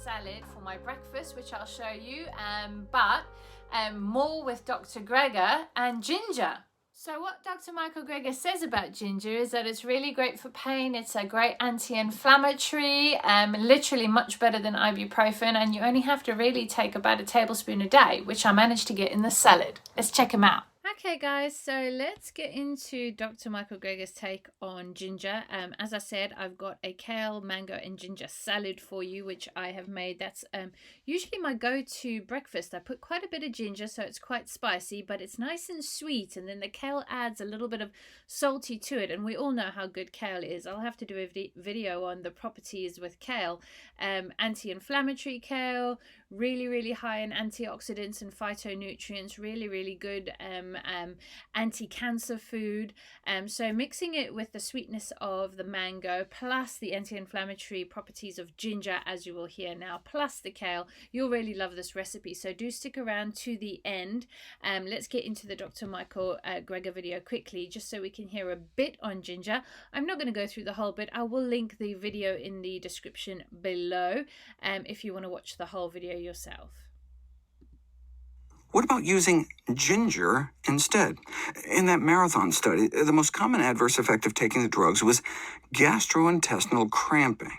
salad for my breakfast, which I'll show you, but more with Dr. Greger and ginger. So what Dr. Michael Greger says about ginger is that it's really great for pain. It's a great anti-inflammatory, literally much better than ibuprofen, and you only have to really take about a tablespoon a day, which I managed to get in the salad. Let's check him out. Okay guys, so let's get into Dr. Michael Greger's take on ginger. As I said, I've got a kale, mango and ginger salad for you, which I have made. That's usually my go-to breakfast. I put quite a bit of ginger, so it's quite spicy, but it's nice and sweet, and then the kale adds a little bit of salty to it, and we all know how good kale is. I'll have to do a video on the properties with kale. Anti-inflammatory kale, really high in antioxidants and phytonutrients, really good anti-cancer food. So mixing it with the sweetness of the mango plus the anti-inflammatory properties of ginger, as you will hear now, plus the kale, you'll really love this recipe. So do stick around to the end. Let's get into the Dr. Michael Greger video quickly, just so we can hear a bit on ginger. I'm not going to go through the whole bit. I will link the video in the description below if you want to watch the whole video yourself. What about using ginger instead? In that marathon study, the most common adverse effect of taking the drugs was gastrointestinal cramping.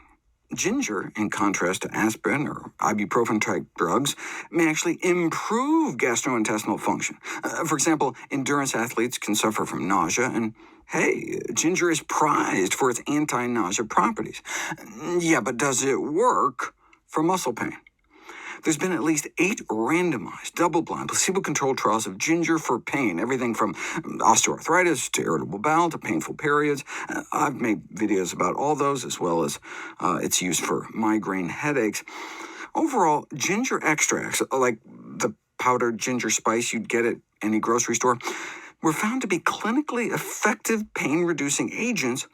Ginger, in contrast to aspirin or ibuprofen-type drugs, may actually improve gastrointestinal function. For example, endurance athletes can suffer from nausea, and hey, ginger is prized for its anti-nausea properties. Yeah, but does it work for muscle pain? There's been at least 8 randomized, double-blind, placebo-controlled trials of ginger for pain, everything from osteoarthritis to irritable bowel to painful periods. I've made videos about all those, as well as its use for migraine headaches. Overall, ginger extracts, like the powdered ginger spice you'd get at any grocery store, were found to be clinically effective pain-reducing agents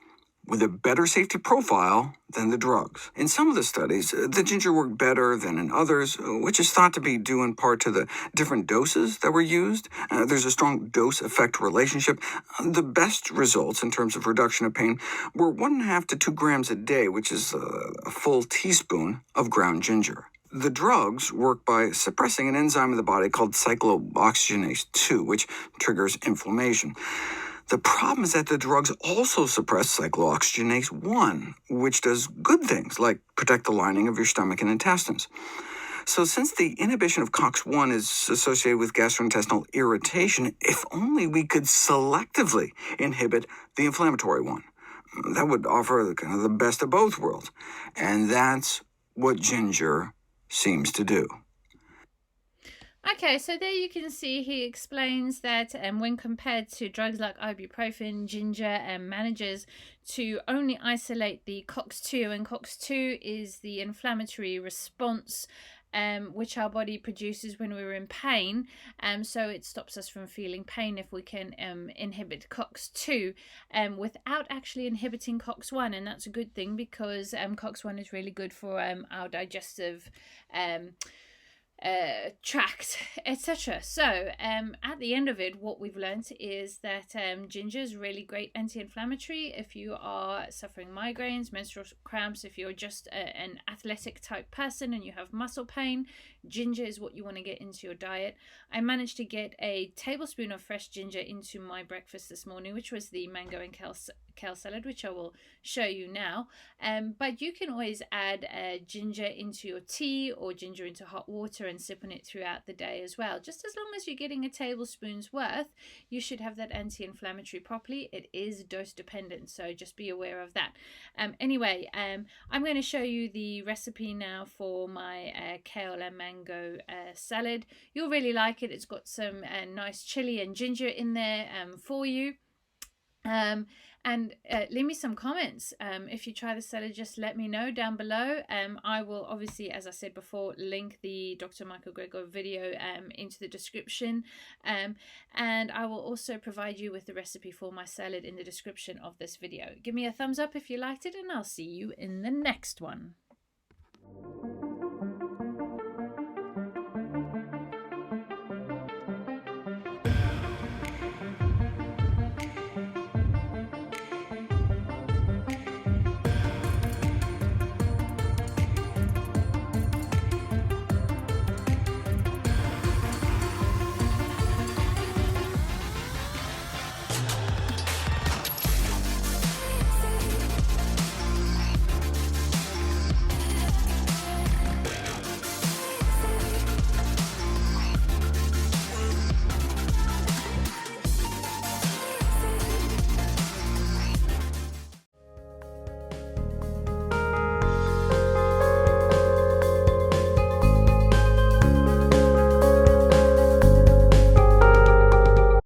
with a better safety profile than the drugs. In some of the studies, the ginger worked better than in others, which is thought to be due in part to the different doses that were used. There's a strong dose-effect relationship. The best results in terms of reduction of pain were 1.5 to 2 grams a day, which is a full teaspoon of ground ginger. The drugs work by suppressing an enzyme in the body called cyclooxygenase 2, which triggers inflammation. The problem is that the drugs also suppress cyclooxygenase 1, which does good things like protect the lining of your stomach and intestines. So since the inhibition of COX-1 is associated with gastrointestinal irritation, if only we could selectively inhibit the inflammatory one, that would offer kind of the best of both worlds. And that's what ginger seems to do. Okay, so there you can see he explains that when compared to drugs like ibuprofen, ginger manages to only isolate the COX-2, and COX-2 is the inflammatory response which our body produces when we're in pain. So it stops us from feeling pain if we can inhibit COX-2 without actually inhibiting COX-1, and that's a good thing because COX-1 is really good for our digestive tract, etc. So at the end of it, what we've learned is that ginger is really great anti-inflammatory if you are suffering migraines, menstrual cramps, if you're just an athletic type person and you have muscle pain. Ginger is what you want to get into your diet. I managed to get a tablespoon of fresh ginger into my breakfast this morning, which was the mango and kale salad, which I will show you now. But you can always add ginger into your tea or ginger into hot water and sipping it throughout the day as well. Just as long as you're getting a tablespoon's worth, you should have that anti-inflammatory properly. It is dose dependent, so just be aware of that. Anyway, I'm going to show you the recipe now for my kale and mango salad. You'll really like it. It's got some nice chili and ginger in there for you. And leave me some comments. If you try the salad, just let me know down below. I will obviously, as I said before, link the Dr. Michael Greger video into the description. And I will also provide you with the recipe for my salad in the description of this video. Give me a thumbs up if you liked it, and I'll see you in the next one.